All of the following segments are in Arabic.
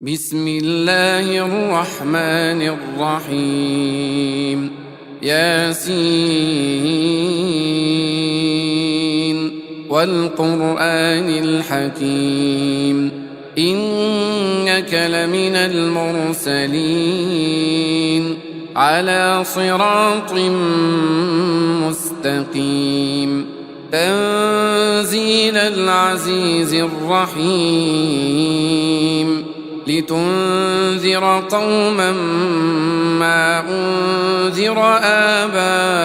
بسم الله الرحمن الرحيم ياسين والقرآن الحكيم إنك لمن المرسلين على صراط مستقيم تنزيل العزيز الرحيم لتنذر قوما ما أنذر آباؤهم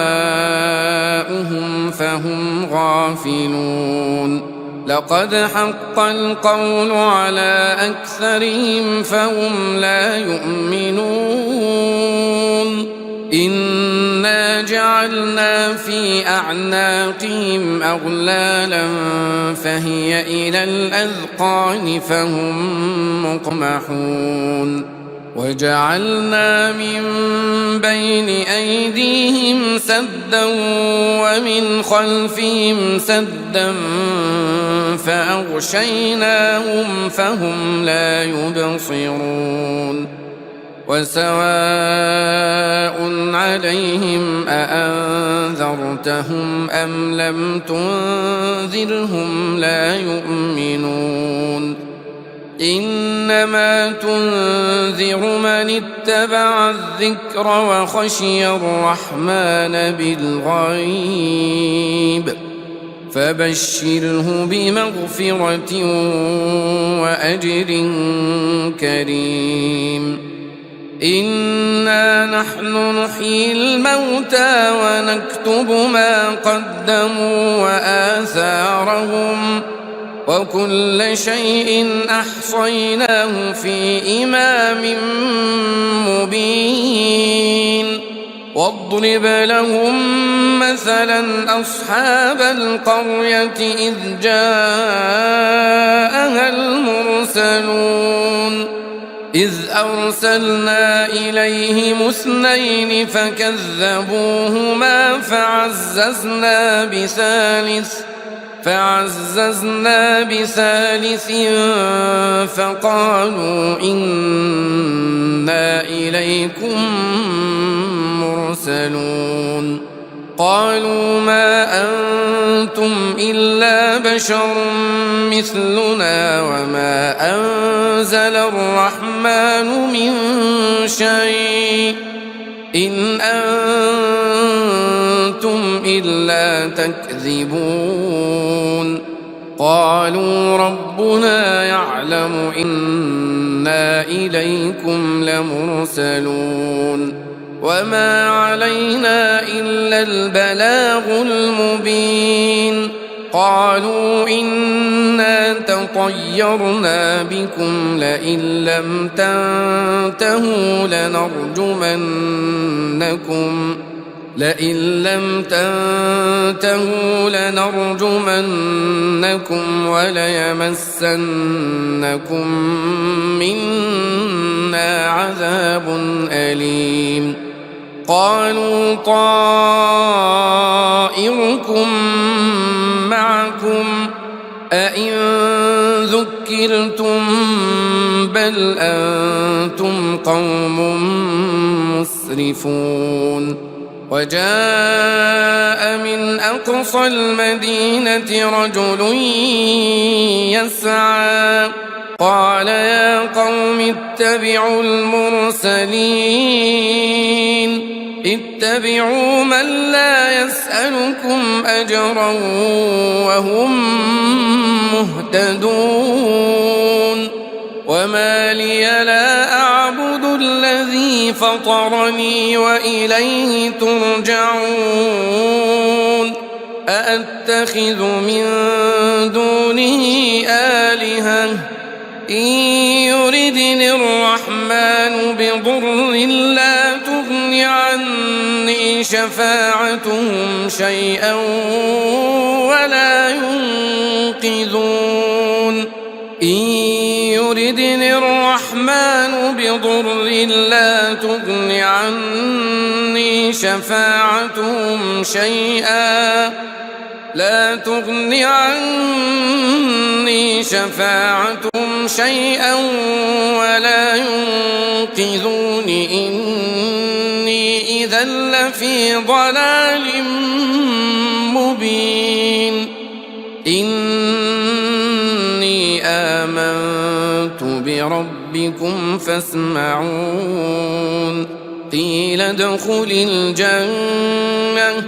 فهم غافلون لقد حق القول على أكثرهم فهم لا يؤمنون إنا جعلنا في أعناقهم أغلالا فهي إلى الأذقان فهم مقمحون وجعلنا من بين أيديهم سدا ومن خلفهم سدا فأغشيناهم فهم لا يبصرون وسواء عليهم أأنذرتهم أم لم تنذرهم لا يؤمنون إنما تنذر من اتبع الذكر وخشي الرحمن بالغيب فبشره بمغفرة وأجر كريم إنا نحن نحيي الموتى ونكتب ما قدموا وآثارهم وكل شيء أحصيناه في إمام مبين واضرب لهم مثلا أصحاب القرية إذ جاءها المرسلون إذ أرسلنا إليهم اثنين فكذبوهما فعززنا بثالث فقالوا إنا إليكم مرسلون قالوا ما أنتم إلا بشر مثلنا وما أنزل الرحمن من شيء إن أنتم إلا تكذبون قالوا ربنا يعلم إنا إليكم لمرسلون وما علينا إلا البلاغ المبين قالوا إنا تطيرنا بكم لئن لم تنتهوا لنرجمنكم وليمسنكم منا عذاب أليم قالوا طائركم معكم أئن ذكرتم بل أنتم قوم مسرفون وجاء من أقصى المدينة رجل يسعى قال يا قوم اتبعوا المرسلين اتبعوا من لا يسألكم أجرا وهم مهتدون وما لي لا أعبد الذي فطرني وإليه ترجعون أأتخذ من دونه آلهة إن يردني الرحمن بضر لا تغن عني شفاعتهم شيئا ولا ينقذون إن يردني الرحمن بضر لا تغن عني شفاعتهم شيئا لا تغن عني شفاعتهم شيئا ولا ينقذون إني إذا لفي ضلال مبين إني آمنت بربكم فاسمعون قيل ادخل الجنة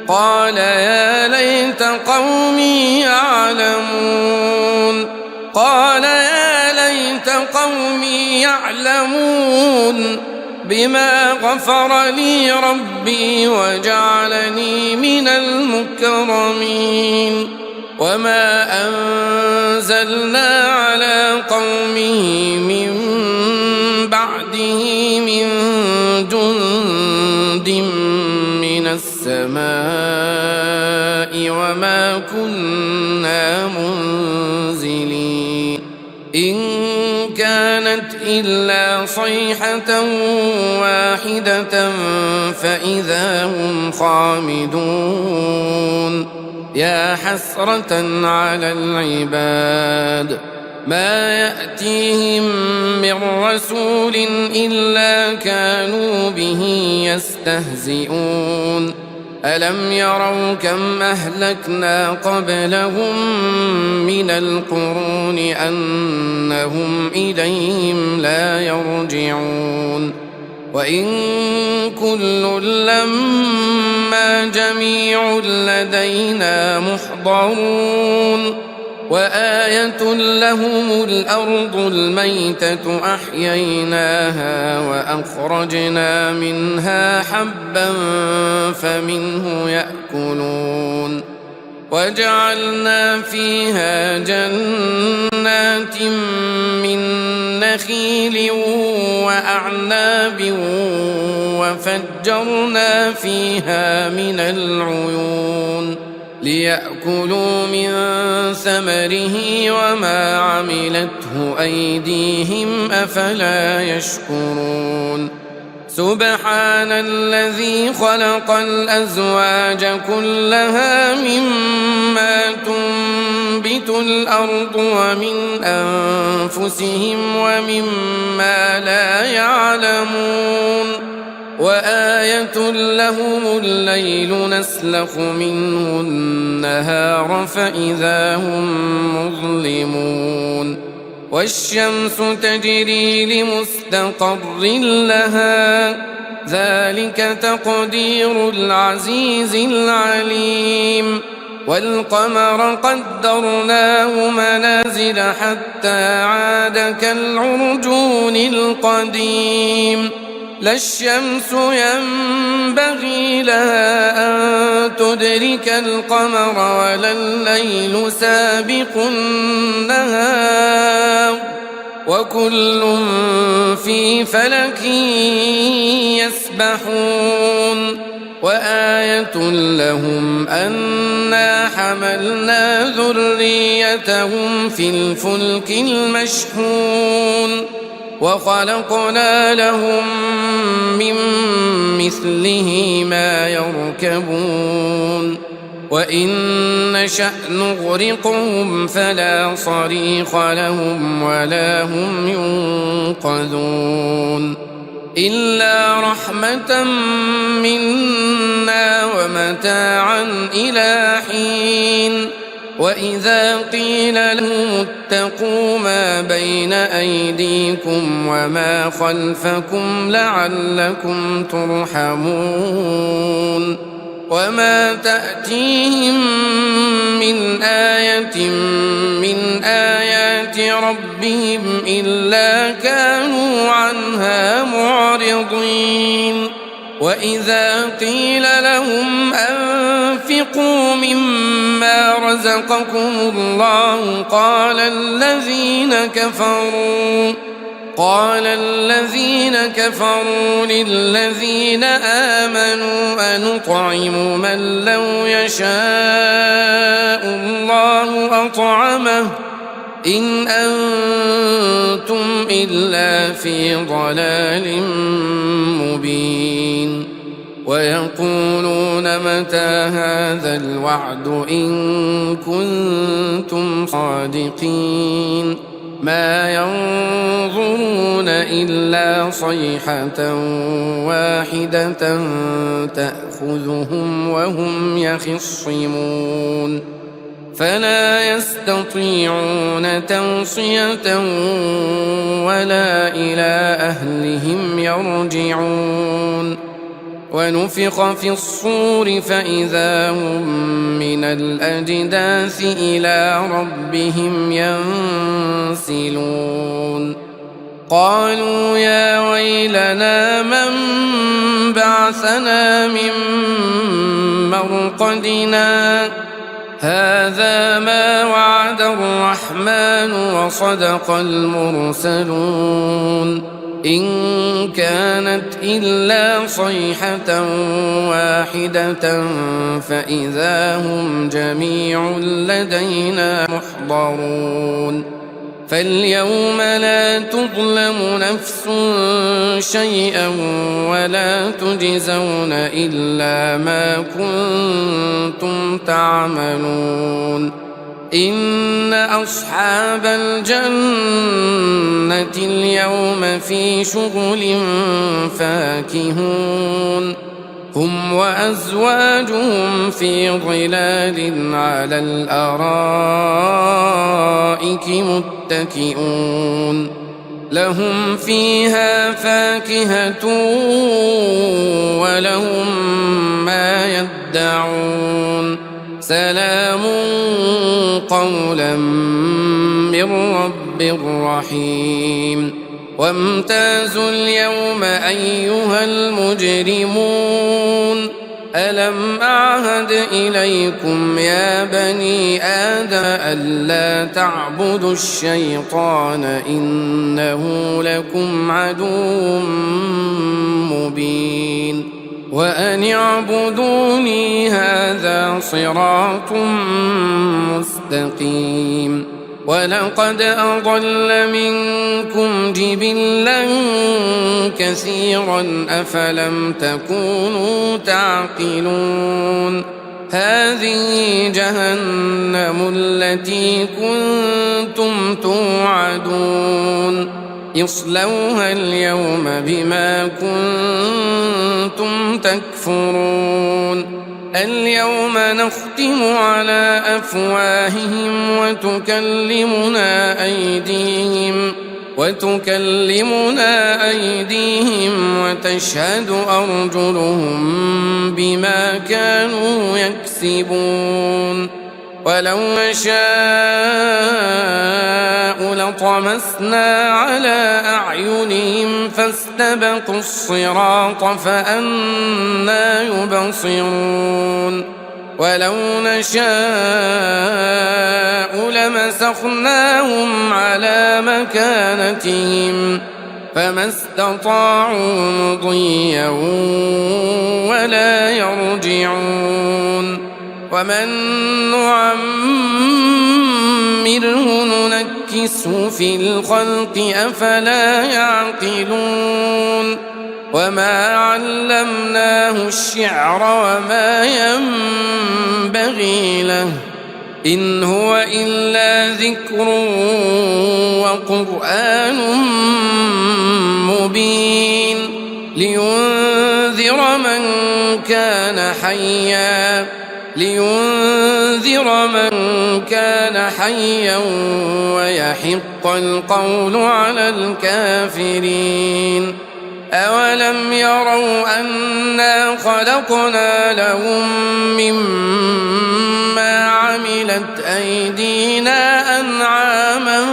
قال يا ليت قومي يعلمون قال يا ليت قومي يعلمون بما غفر لي ربي وجعلني من المكرمين وما أنزلنا على قومه من بعده من جند من السماء وما كنا منزلين إن كانت إلا صيحة واحدة فإذا هم خامدون يا حسرة على العباد ما يأتيهم من رسول إلا كانوا به يستهزئون ألم يروا كم أهلكنا قبلهم من القرون أنهم إليهم لا يرجعون وإن كل لما جميع لدينا محضرون وآية لهم الأرض الميتة أحييناها وأخرجنا منها حبا فمنه يأكلون وجعلنا فيها جنات من نخيل وأعناب وفجرنا فيها من العيون ليأكلوا من ثمره وما عملته أيديهم أفلا يشكرون سبحان الذي خلق الأزواج كلها مما تنبت الأرض ومن أنفسهم ومما لا يعلمون وآية لهم الليل نسلخ منه النهار فإذا هم مظلمون والشمس تجري لمستقر لها ذلك تقدير العزيز العليم والقمر قدرناه منازل حتى عاد كالعرجون القديم لا الشمس ينبغي لها أن تدرك القمر ولا الليل سابق النهار وكل في فلك يسبحون وآية لهم أنا حملنا ذريتهم في الفلك المشحون وخلقنا لهم من مثله ما يركبون وإن نشأ نغرقهم فلا صريخ لهم ولا هم ينقذون إلا رحمة منا ومتاعا إلى حين وإذا قيل لهم اتقوا ما بين أيديكم وما خلفكم لعلكم ترحمون وما تأتيهم من آية من آيات ربهم إلا كانوا عنها معرضين وإذا قيل لهم أنفقوا مما رزقكم الله قال الذين كفروا للذين آمنوا أنطعم من لو يشاء الله أطعمه إن أنتم إلا في ضلال مبين ويقولون متى هذا الوعد إن كنتم صادقين ما ينظرون إلا صيحة واحدة تأخذهم وهم يخصمون فلا يستطيعون توصية ولا إلى أهلهم يرجعون ونفخ في الصور فإذا هم من الأجداث إلى ربهم ينسلون قالوا يا ويلنا من بعثنا من مرقدنا هذا ما وعد الرحمن وصدق المرسلون إن كانت إلا صيحة واحدة فإذا هم جميع لدينا محضرون فاليوم لا تظلم نفس شيئا ولا تجزون إلا ما كنتم تعملون إن أصحاب الجنة اليوم في شغل فاكهون هم وأزواجهم في ظلال على الأرائك متكئون لهم فيها فاكهة ولهم ما يدعون سلام قولا من رب رحيم وامتازوا اليوم أيها المجرمون ألم أعهد إليكم يا بني آدم ألا تعبدوا الشيطان إنه لكم عدو مبين وأن اعبدوني هذا صراط مستقيم ولقد أضل منكم جبلا كثيرا أفلم تكونوا تعقلون هذه جهنم التي كنتم توعدون اصلوها اليوم بما كنتم تكفرون اليوم نختم على أفواههم وتكلمنا أيديهم وتشهد أرجلهم بما كانوا يكسبون ولو نشاء لطمسنا على أعينهم فاستبقوا الصراط فأنى يبصرون ولو نشاء لمسخناهم على مكانتهم فما استطاعوا مضيا ولا يرجعون ومن نعمره ننكسه في الخلق أفلا يعقلون وما علمناه الشعر وما ينبغي له إن هو إلا ذكر وقرآن مبين لينذر من كان حيا ويحق القول على الكافرين أولم يروا أنا خلقنا لهم مما عملت أيدينا أنعاما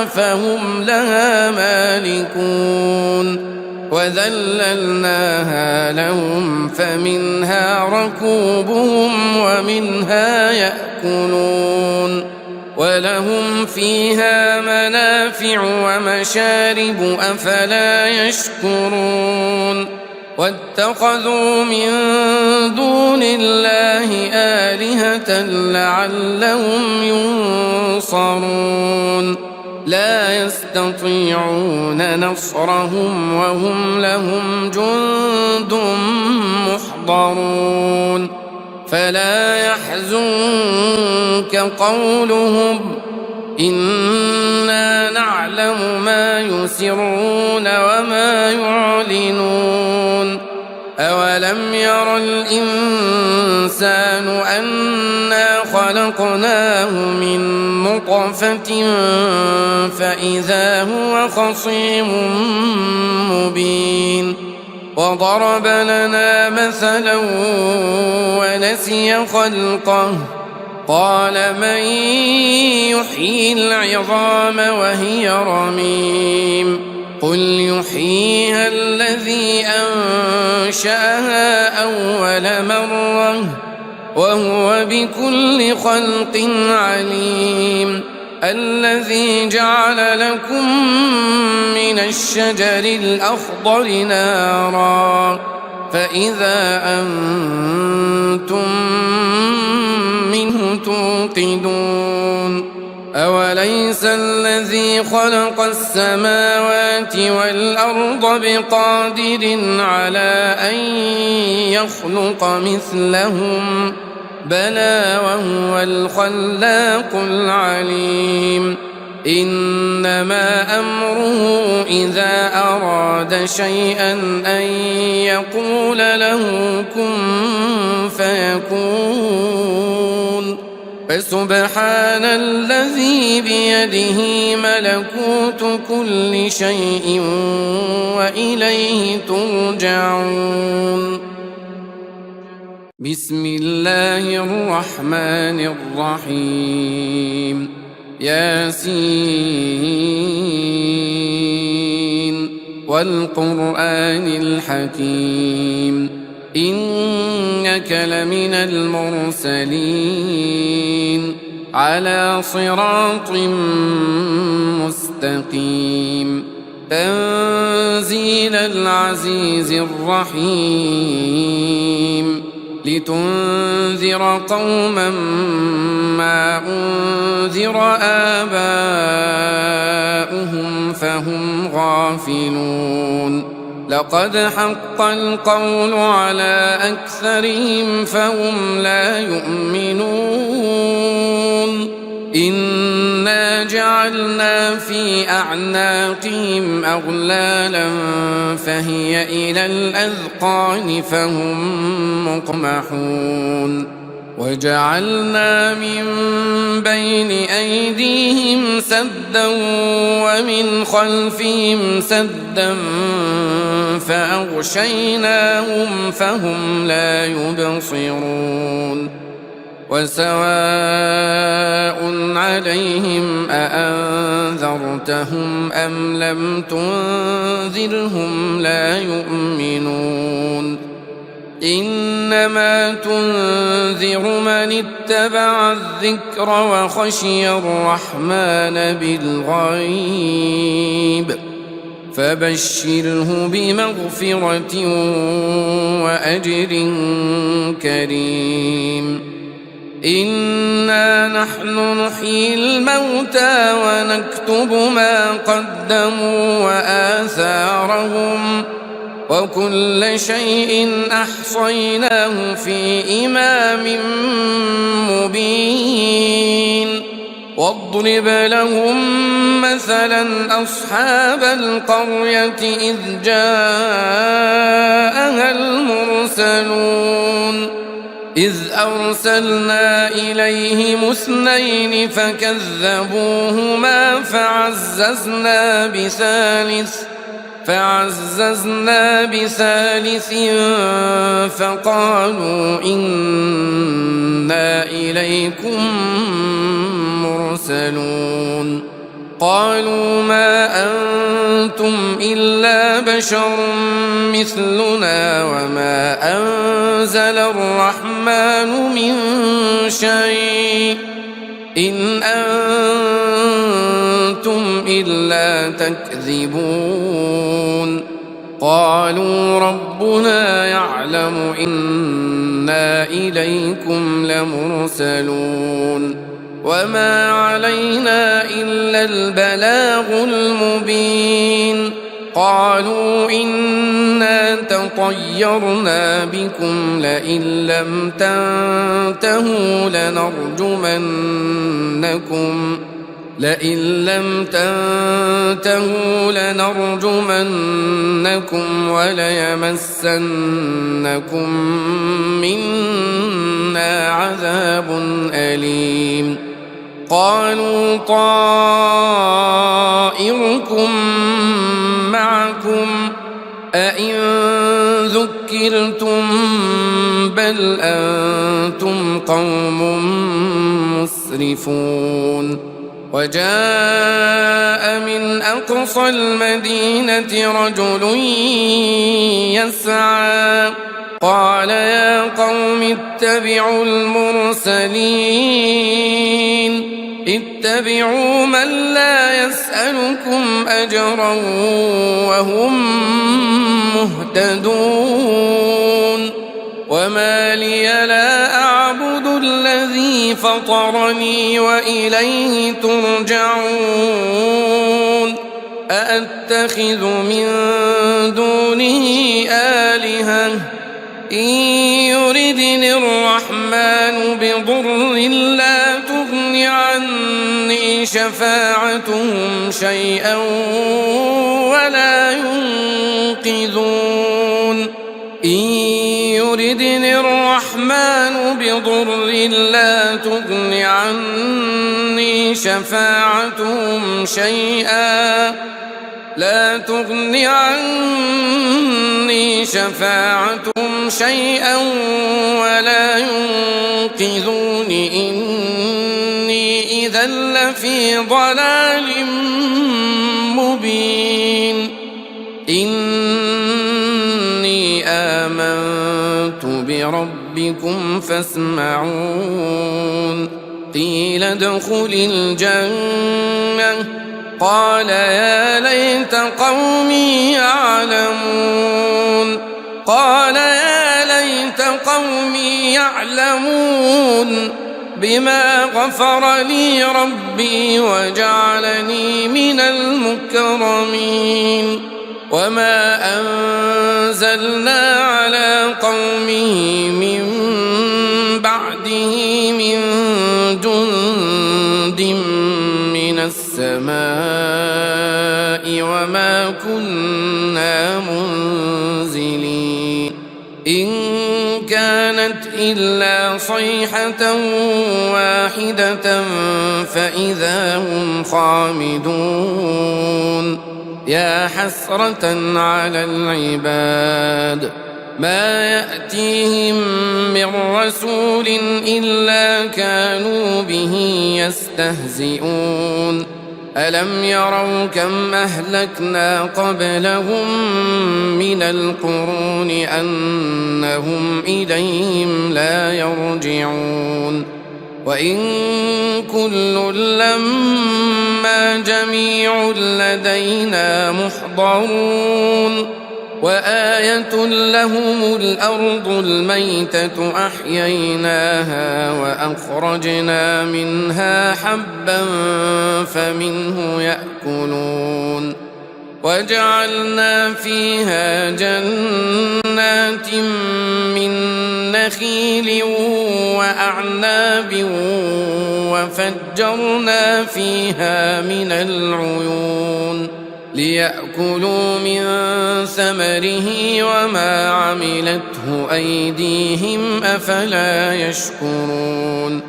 فهم لها مالكون وذللناها لهم فمنها ركوبهم ومنها يأكلون ولهم فيها منافع ومشارب أفلا يشكرون واتخذوا من دون الله آلهة لعلهم ينصرون لا يستطيعون نصرهم وهم لهم جند محضرون فلا يحزنك قولهم إنا نعلم ما يسرون وما يعلنون أولم ير الإنسان أنا خلقناه من نطفة فإذا هو خصيم مبين وضرب لنا مثلا ونسي خلقه قال من يحيي العظام وهي رميم قل يحييها الذي أنشأها أول مرة وهو بكل خلق عليم الذي جعل لكم من الشجر الأخضر نارا فإذا أنتم منه توقدون أوليس الذي خلق السماوات والأرض بقادر على أن يخلق مثلهم بلى وهو الخلاق العليم إنما أمره إذا أراد شيئا أن يقول له كن فيكون فسبحان الذي بيده ملكوت كل شيء وإليه ترجعون بسم الله الرحمن الرحيم ياسين والقرآن الحكيم إنك لمن المرسلين على صراط مستقيم تنزيل العزيز الرحيم لتنذر قوما ما أنذر آباؤهم فهم غافلون لقد حق القول على أكثرهم فهم لا يؤمنون إنا جعلنا في أعناقهم أغلالا فهي إلى الأذقان فهم مقمحون وجعلنا من بين أيديهم سدا ومن خلفهم سدا فأغشيناهم فهم لا يبصرون وسواء عليهم أأنذرتهم أم لم تنذرهم لا يؤمنون إنما تنذر من اتبع الذكر وخشي الرحمن بالغيب فبشره بمغفرة وأجر كريم إنا نحن نحيي الموتى ونكتب ما قدموا وآثارهم وكل شيء أحصيناه في إمام مبين واضرب لهم مثلا أصحاب القرية إذ جاءها المرسلون إذ أرسلنا إليهم اثنين فكذبوهما فعززنا بثالث فقالوا إنا إليكم مرسلون قالوا ما أنتم إلا بشر مثلنا وما أنزل الرحمن من شيء إن أنتم إلا تكذبون قالوا ربنا يعلم إنا إليكم لمرسلون وما علينا إلا البلاغ المبين قالوا إنا تطيرنا بكم لئن لم لئن لم تنتهوا لنرجمنكم وليمسنكم منا عذاب أليم قالوا طائركم معكم أئن ذكرتم بل أنتم قوم مسرفون وجاء من أقصى المدينة رجل يسعى قال يا قوم اتبعوا المرسلين اتبعوا من لا يسألكم أجرا وهم مهتدون وما لي لا أعبد الذي فطرني وإليه ترجعون أأتخذ من دونه آلهة إن يردني الرحمن بضر لا تغن عني شفاعتهم شيئا ولا ينقذون إن يردني الرحمن بضر لا تغن عني شفاعتهم شيئا ولا ينقذون إني إذا لفي ضلال مبين إني آمنت بربكم فاسمعون قيل ادخل الجنة قال يا ليت قومي يعلمون بما غفر لي ربي وجعلني من المكرمين وما أنزلنا على قومه من بعده من جند من السماء وما كنا منزلين إن كانت إلا صيحة واحدة فإذا هم خامدون يا حسرة على العباد ما يأتيهم من رسول إلا كانوا به يستهزئون ألم يروا كم أهلكنا قبلهم من القرون أنهم إليهم لا يرجعون وإن كل لما جميع لدينا محضرون وآية لهم الأرض الميتة أحييناها وأخرجنا منها حبا فمنه يأكلون وجعلنا فيها جنات من نخيل وأعناب وفجرنا فيها من العيون ليأكلوا من ثمره وما عملته أيديهم أفلا يشكرون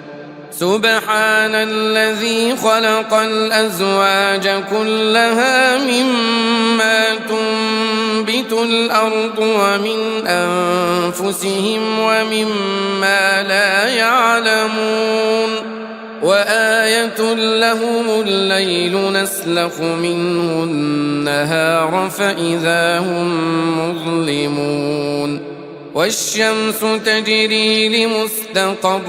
سبحان الذي خلق الأزواج كلها مما تنبت الأرض ومن أنفسهم ومما لا يعلمون وآية لهم الليل نسلخ منه النهار فإذا هم مظلمون والشمس تجري لمستقر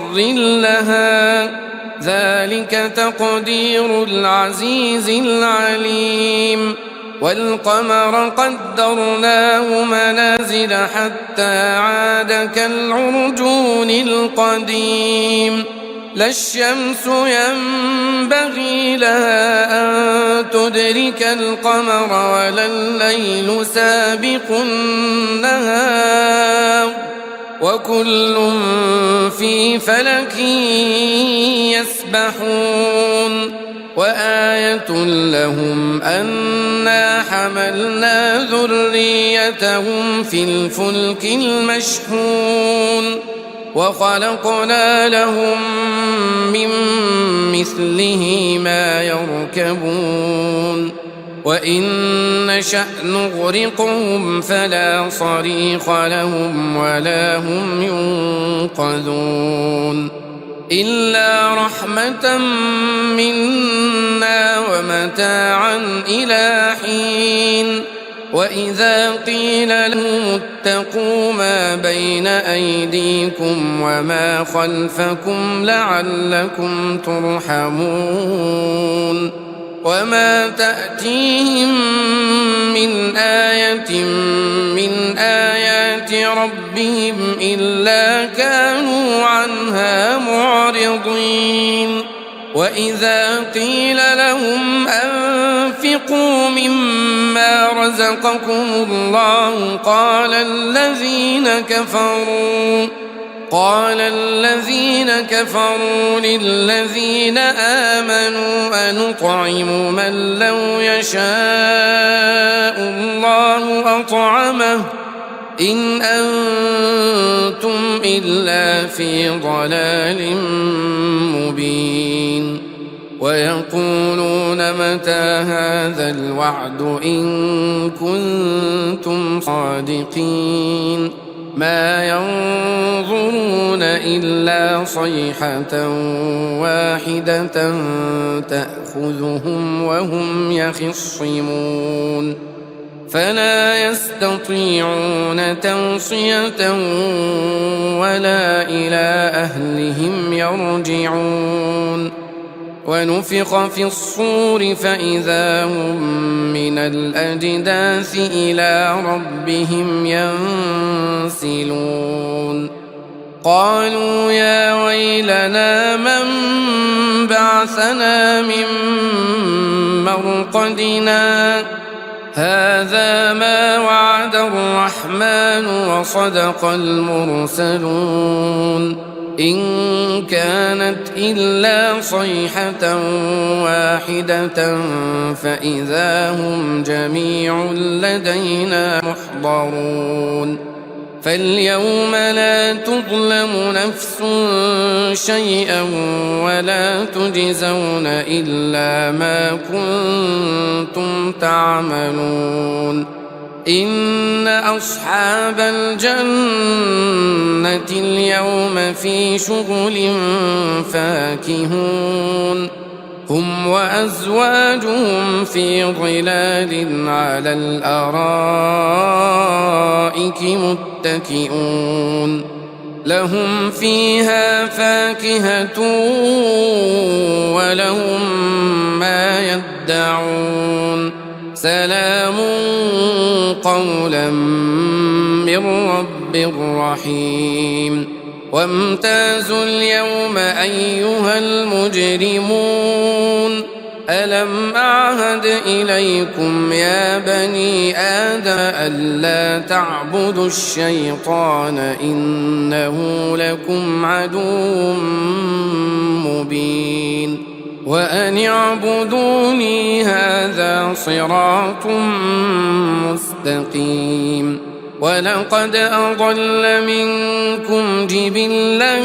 لها ذلك تقدير العزيز العليم والقمر قدرناه منازل حتى عاد كالعرجون القديم لا الشمس ينبغي لها أن تدرك القمر ولا الليل سابق النهار وكل في فلك يسبحون وآية لهم أنا حملنا ذريتهم في الفلك المشحون وخلقنا لهم من مثله ما يركبون وإن نشأ نغرقهم فلا صريخ لهم ولا هم ينقذون إلا رحمة منا ومتاعا إلى حين وإذا قيل لهم اتقوا ما بين أيديكم وما خلفكم لعلكم ترحمون وما تأتيهم من آية من آيات ربهم إلا كانوا عنها معرضين وإذا قيل لهم أنفقوا مما رزقكم الله قال الذين كفروا للذين آمنوا أنطعم من لو يشاء الله أطعمه إن أنتم إلا في ضلال مبين ويقولون متى هذا الوعد إن كنتم صادقين ما ينظرون إلا صيحة واحدة تأخذهم وهم يخصمون فلا يستطيعون توصية ولا إلى أهلهم يرجعون ونفخ في الصور فإذا هم من الأجداث إلى ربهم ينسلون قالوا يا ويلنا من بعثنا من مرقدنا هذا ما وعد الرحمن وصدق المرسلون إن كانت إلا صيحة واحدة فإذا هم جميع لدينا محضرون فاليوم لا تظلم نفس شيئا ولا تجزون إلا ما كنتم تعملون إن أصحاب الجنة اليوم في شغل فاكهون هم وأزواجهم في ظلال على الأرائك متكئون لهم فيها فاكهة ولهم ما يدعون سلام قولا من رب رحيم وامتازوا اليوم أيها المجرمون ألم أعهد إليكم يا بني آدم ألا تعبدوا الشيطان إنه لكم عدو مبين وأن اعبدوني هذا صراط مستقيم ولقد أضل منكم جبلا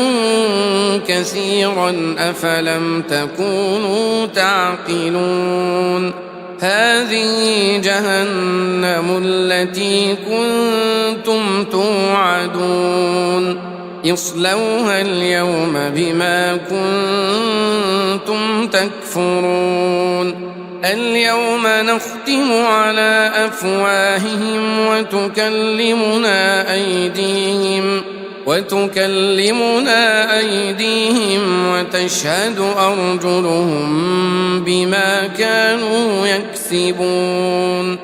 كثيرا أفلم تكونوا تعقلون هذه جهنم التي كنتم توعدون اصلوها اليوم بما كنتم تكفرون اليوم نختم على أفواههم وتكلمنا أيديهم وتشهد أرجلهم بما كانوا يكسبون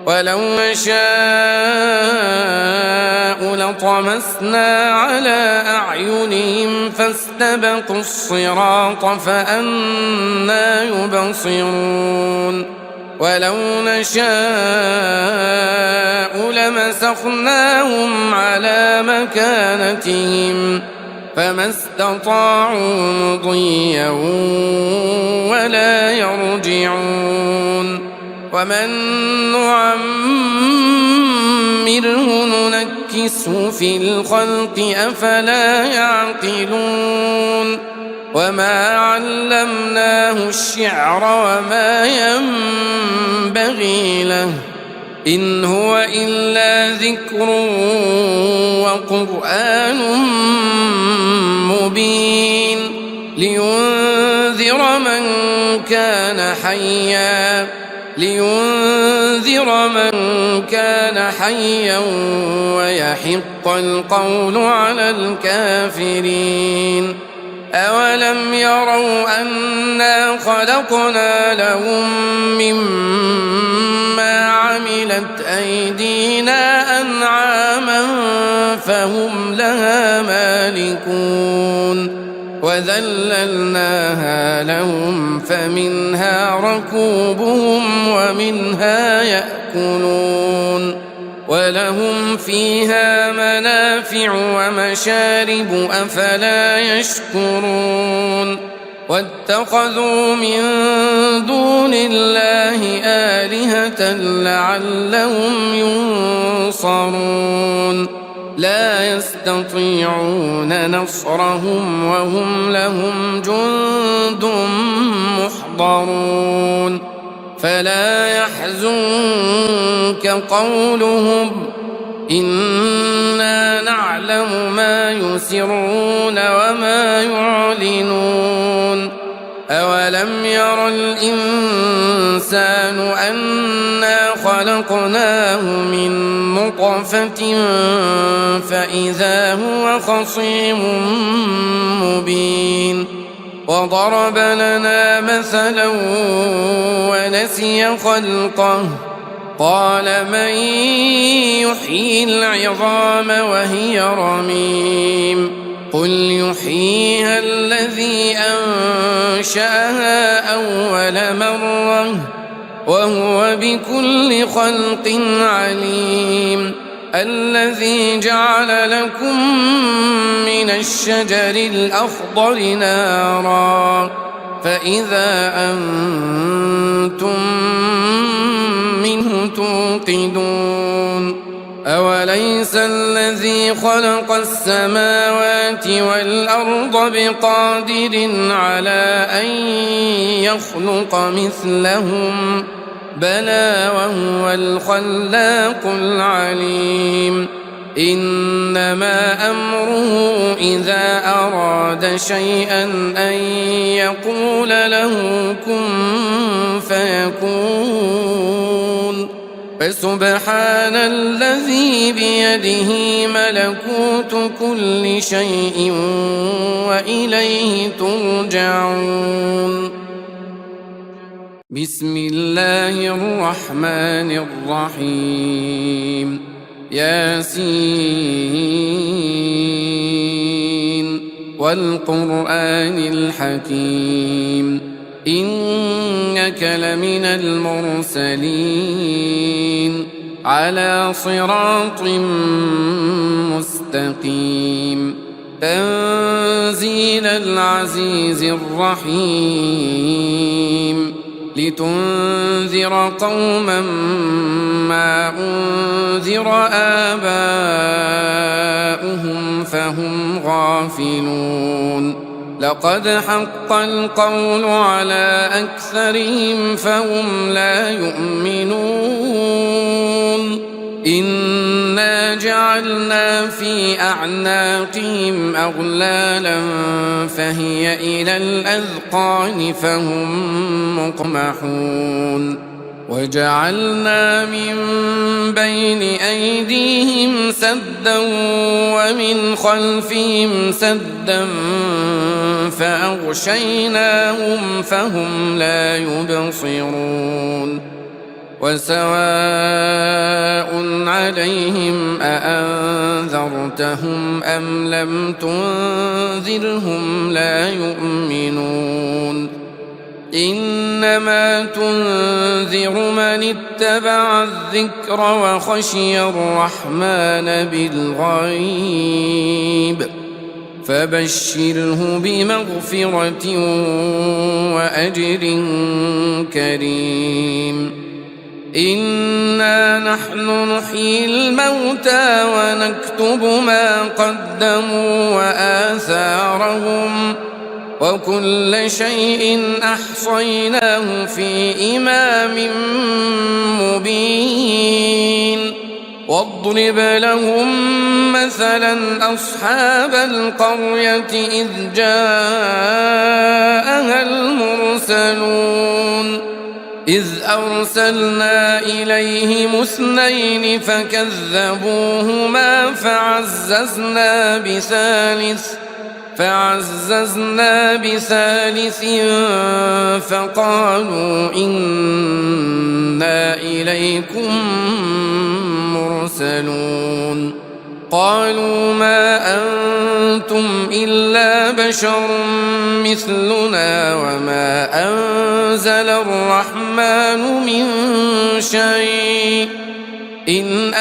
ولو نشاء لطمسنا على أعينهم فاستبقوا الصراط فأنى يبصرون ولو نشاء لمسخناهم على مكانتهم فما استطاعوا مضيا ولا يرجعون ومن نعمره ننكسه في الخلق أفلا يعقلون وما علمناه الشعر وما ينبغي له إن هو إلا ذكر وقرآن مبين لينذر من كان حيا ويحق القول على الكافرين أولم يروا أنا خلقنا لهم مما عملت أيدينا أنعاما فهم لها مالكون وذللناها لهم فمنها ركوبهم ومنها يأكلون ولهم فيها منافع ومشارب أفلا يشكرون واتخذوا من دون الله آلهة لعلهم ينصرون لا يستطيعون نصرهم وهم لهم جند محضرون فلا يحزنك قولهم إنا نعلم ما يسرون وما يعلنون أولم ير الإنسان أنا خلقناه من نطفة فإذا هو خصيم مبين وضرب لنا مثلا ونسي خلقه قال من يحيي العظام وهي رميم قل يحييها الذي أنشأها أول مرة وهو بكل خلق عليم الذي جعل لكم من الشجر الأخضر نارا فإذا أنتم منه توقدون أوليس الذي خلق السماوات والأرض بقادر على أن يخلق مثلهم بلى وهو الخلاق العليم إنما أمره إذا أراد شيئا أن يقول له كن فيكون فسبحان الذي بيده ملكوت كل شيء وإليه ترجعون بسم الله الرحمن الرحيم ياسين والقرآن الحكيم إنك لمن المرسلين على صراط مستقيم تنزيل العزيز الرحيم لتنذر قوما ما أنذر آباؤهم فهم غافلون لقد حق القول على أكثرهم فهم لا يؤمنون إنا جعلنا في أعناقهم أغلالا فهي إلى الأذقان فهم مقمحون وجعلنا من بين أيديهم سدا ومن خلفهم سدا فأغشيناهم فهم لا يبصرون وسواء عليهم أأنذرتهم أم لم تنذرهم لا يؤمنون إنما تنذر من اتبع الذكر وخشي الرحمن بالغيب فبشره بمغفرة وأجر كريم. إنا نحن نحيي الموتى ونكتب ما قدموا وآثارهم وكل شيء أحصيناه في إمام مبين. واضرب لهم مثلا أصحاب القرية إذ جاءها المرسلون إذ أرسلنا إليهم اثنين فكذبوهما فعززنا بثالث فقالوا إنا إليكم مرسلون. قالوا ما أنتم إلا بشر مثلنا وما أنزل الرحمن من شيء إن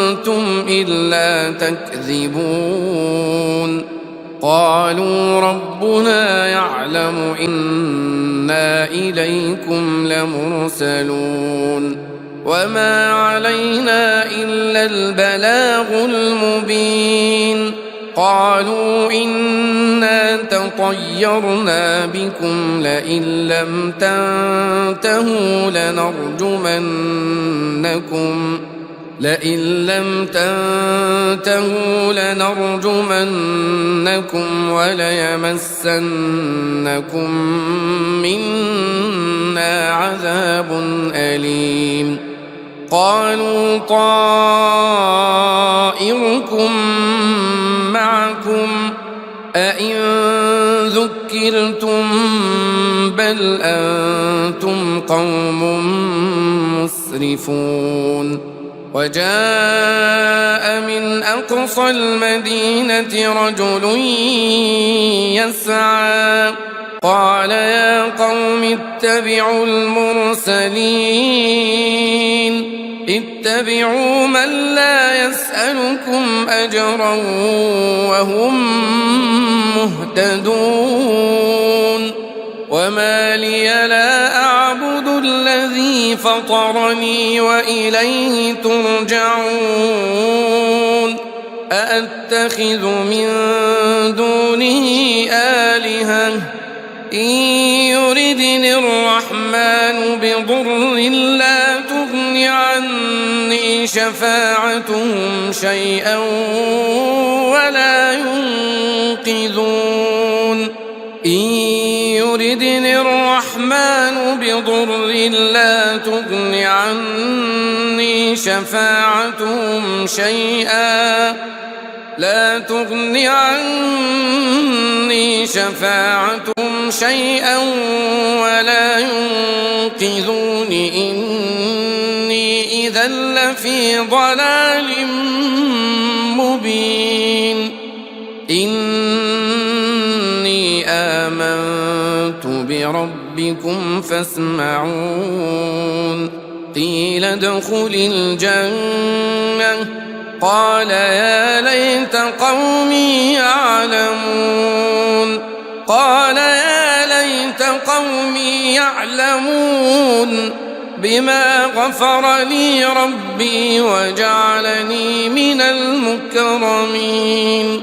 أنتم إلا تكذبون. قالوا ربنا يعلم إنا إليكم لمرسلون وما علينا إلا البلاغ المبين. قالوا إنا تطيرنا بكم لئن لم تنتهوا لنرجمنكم وليمسنكم منا عذاب أليم. قالوا طائركم معكم أئن ذكرتم بل أنتم قوم مسرفون. وجاء من أقصى المدينة رجل يسعى قال يا قوم اتبعوا المرسلين اتبعوا من لا يسألكم أجرا وهم مهتدون. وما لي لا أعبد الذي فطرني وإليه ترجعون. أأتخذ من دونه آلهة إن يردني الرحمن بضر لا تغن عني شفاعتهم شيئا ولا ينقذون. إن يردني الرحمن بضر لا تغن عني شفاعتهم شيئا ولا ينقذون إني إذا لفي ضلال مبين. إني آمنت بربكم فاسمعون. قيل ادخل الجنة قال يا ليت قومي يعلمون بما غفر لي ربي وجعلني من المكرمين.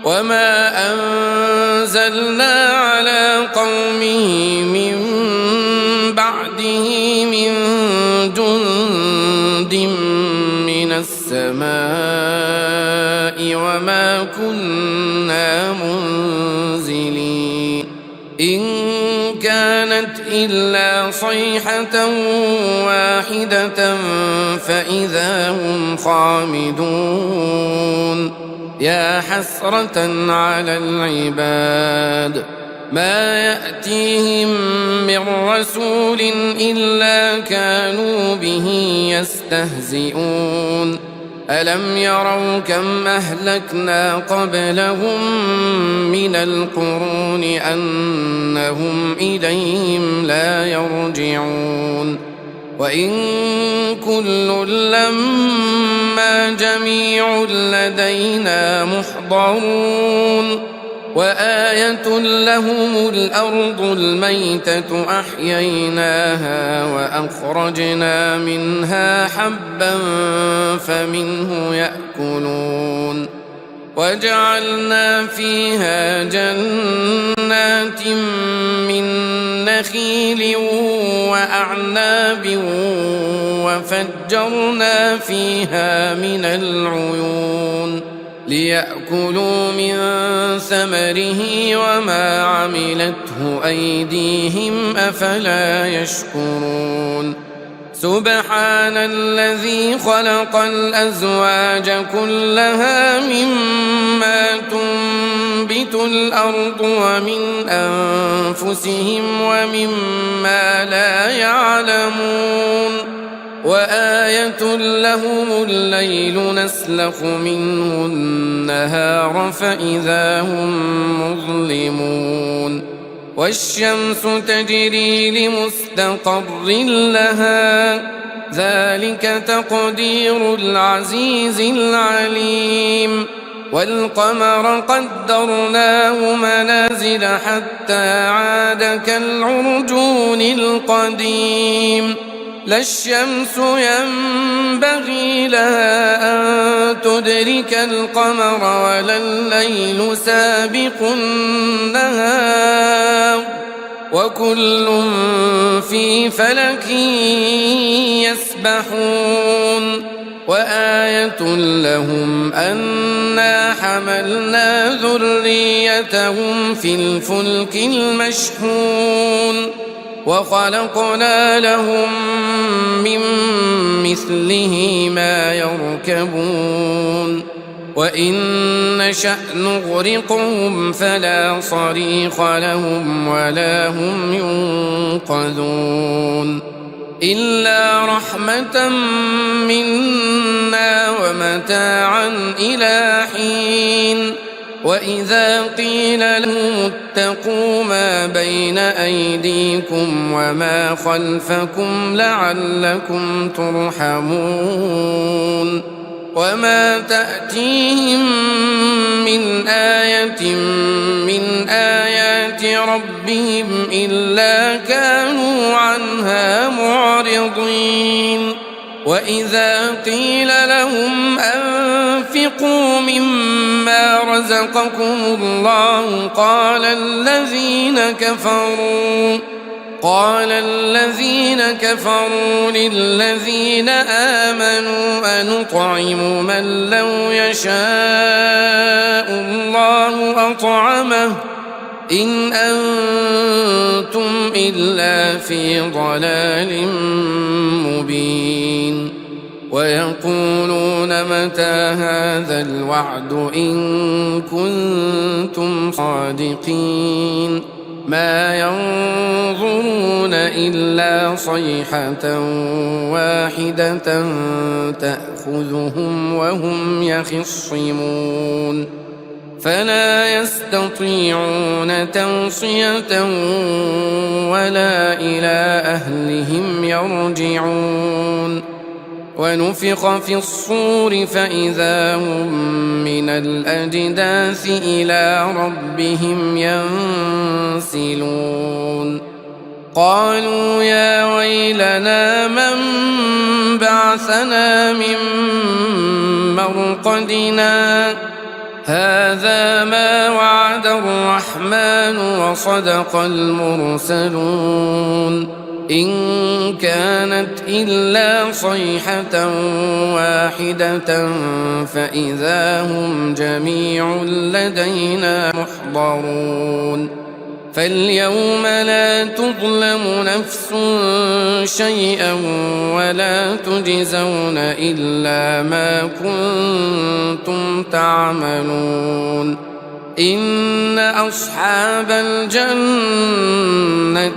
وما أنزلنا على قومه من بعده من جند من السماء وما كنا منزلين. إن كانت إلا صيحة واحدة فإذا هم خامدون. يا حسرة على العباد ما يأتيهم من رسول إلا كانوا به يستهزئون. ألم يروا كم أهلكنا قبلهم من القرون أنهم إليهم لا يرجعون. وإن كل لما جميع لدينا محضرون وآية لهم الأرض الميتة أحييناها وأخرجنا منها حبا فمنه يأكلون وجعلنا فيها جنات من نخيل وأعناب وفجرنا فيها من العيون ليأكلوا من ثمره وما عملته أيديهم أفلا يشكرون سبحان الذي خلق الأزواج كلها مما تنبت الأرض ومن أنفسهم ومما لا يعلمون وآية لهم الليل نسلخ منه النهار فإذا هم مظلمون والشمس تجري لمستقر لها ذلك تقدير العزيز العليم والقمر قدرناه منازل حتى عاد كالعرجون القديم لا الشمس ينبغي لها أن تدرك القمر ولا الليل سابق النهار وكل في فلك يسبحون وآية لهم أنا حملنا ذريتهم في الفلك المشحون وخلقنا لهم من مثله ما يركبون وإن نشأ نغرقهم فلا صريخ لهم ولا هم ينقذون إلا رحمة منا ومتاعا إلى حين وإذا قيل لهم اتقوا ما بين أيديكم وما خلفكم لعلكم ترحمون وما تأتيهم من آية من آيات ربهم إلا كانوا عنها معرضين وإذا قيل لهم أنفقوا مما رزقكم الله قال الذين كفروا للذين آمنوا أنطعم من لو يشاء الله أطعمه إن أنتم إلا في ضلال مبين ويقولون متى هذا الوعد إن كنتم صادقين ما ينظرون إلا صيحة واحدة تأخذهم وهم يخصمون فلا يستطيعون توصية ولا إلى أهلهم يرجعون ونفخ في الصور فإذا هم من الأجداث إلى ربهم ينسلون قالوا يا ويلنا من بعثنا من مرقدنا هذا ما وعد الرحمن وصدق المرسلون إن كانت إلا صيحة واحدة فإذا هم جميع لدينا محضرون فاليوم لا تظلم نفس شيئا ولا تجزون إلا ما كنتم تعملون إن أصحاب الجنة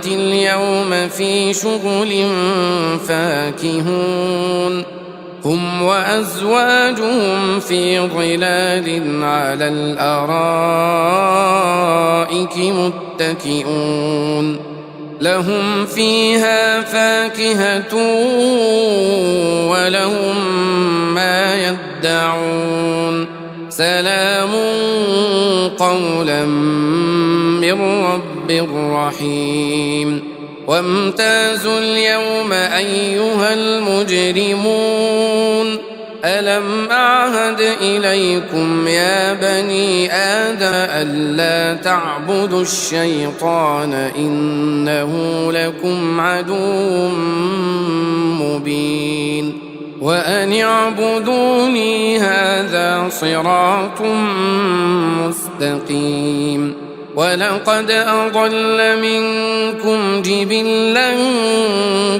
اليوم في شغل فاكهون هم وأزواجهم في ظلال على الأرائك متكئون لهم فيها فاكهة ولهم ما يدعون سلام قولا من رب رحيم وامتازوا اليوم أيها المجرمون ألم أعهد إليكم يا بني آدم ألا تعبدوا الشيطان إنه لكم عدو مبين وأن اعبدوني هذا صراط مستقيم ولقد أضل منكم جبلا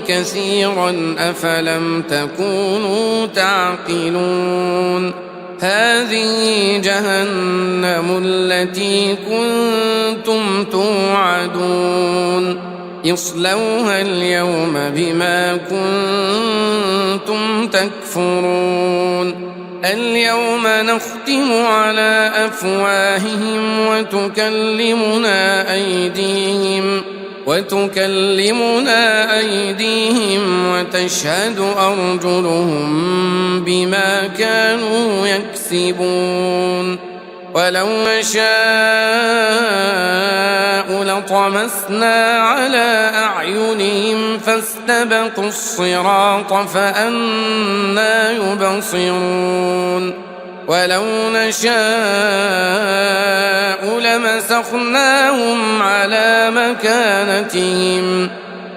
كثيرا أفلم تكونوا تعقلون هذه جهنم التي كنتم توعدون اصلوها اليوم بما كنتم تكفرون اليوم نختم على أفواههم وتكلمنا أيديهم وتشهد أرجلهم بما كانوا يكسبون ولو نشاء لطمسنا على أعينهم فاستبقوا الصراط فأنى يبصرون ولو نشاء لمسخناهم على مكانتهم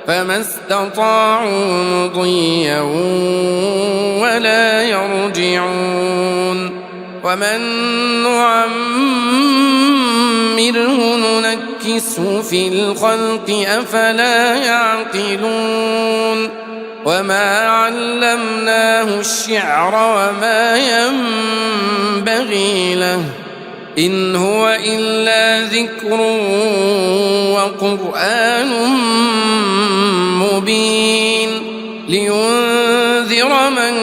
فما استطاعوا مضيا ولا يرجعون ومن نعمره ننكسه في الخلق أفلا يعقلون وما علمناه الشعر وما ينبغي له إن هو إلا ذكر وقرآن مبين لينذر من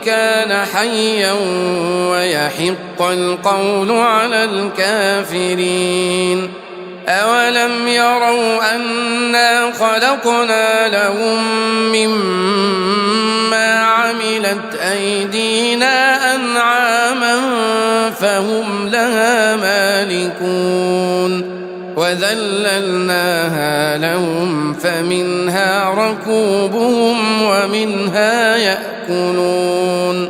كان حيا ويحق القول على الكافرين أولم يروا أنا خلقنا لهم مما عملت أيدينا أنعاما فهم لها مالكون وذللناها لهم فمنها ركوبهم ومنها يأكلون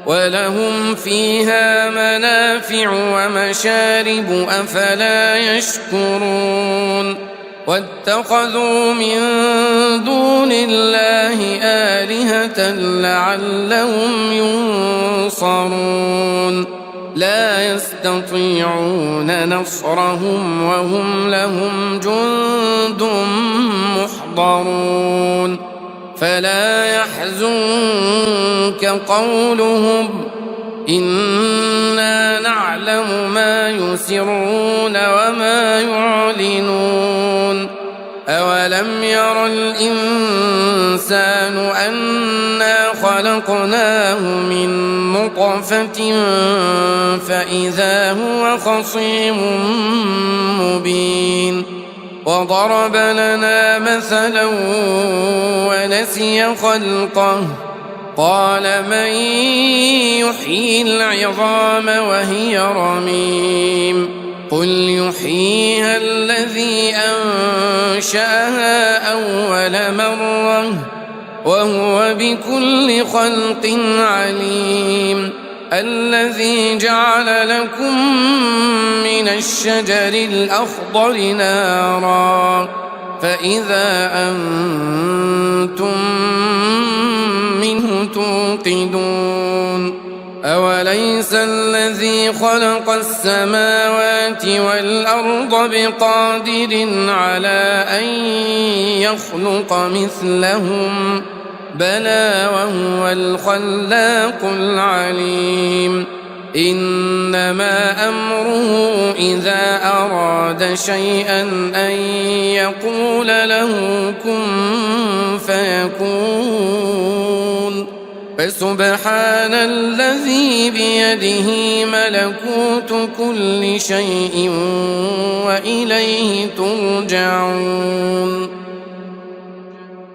ولهم فيها منافع ومشارب أفلا يشكرون واتخذوا من دون الله آلهة لعلهم ينصرون لا يستطيعون نصرهم وهم لهم جند محضرون فلا يحزنك قولهم إنا نعلم ما يسرون وما يعلنون أولم ير الإنسان أنا خلقناه من نطفة فإذا هو خصيم مبين وضرب لنا مثلا ونسي خلقه قال من يحيي العظام وهي رميم قل يحييها الذي أنشأها أول مرة وهو بكل خلق عليم الذي جعل لكم من الشجر الأخضر نارا فإذا أنتم منه توقدون أوليس الذي خلق السماوات والأرض بقادر على أن يخلق مثلهم بلى وهو الخلاق العليم إنما أمره إذا أراد شيئا أن يقول له كن فيكون فسبحان الذي بيده ملكوت كل شيء وإليه ترجعون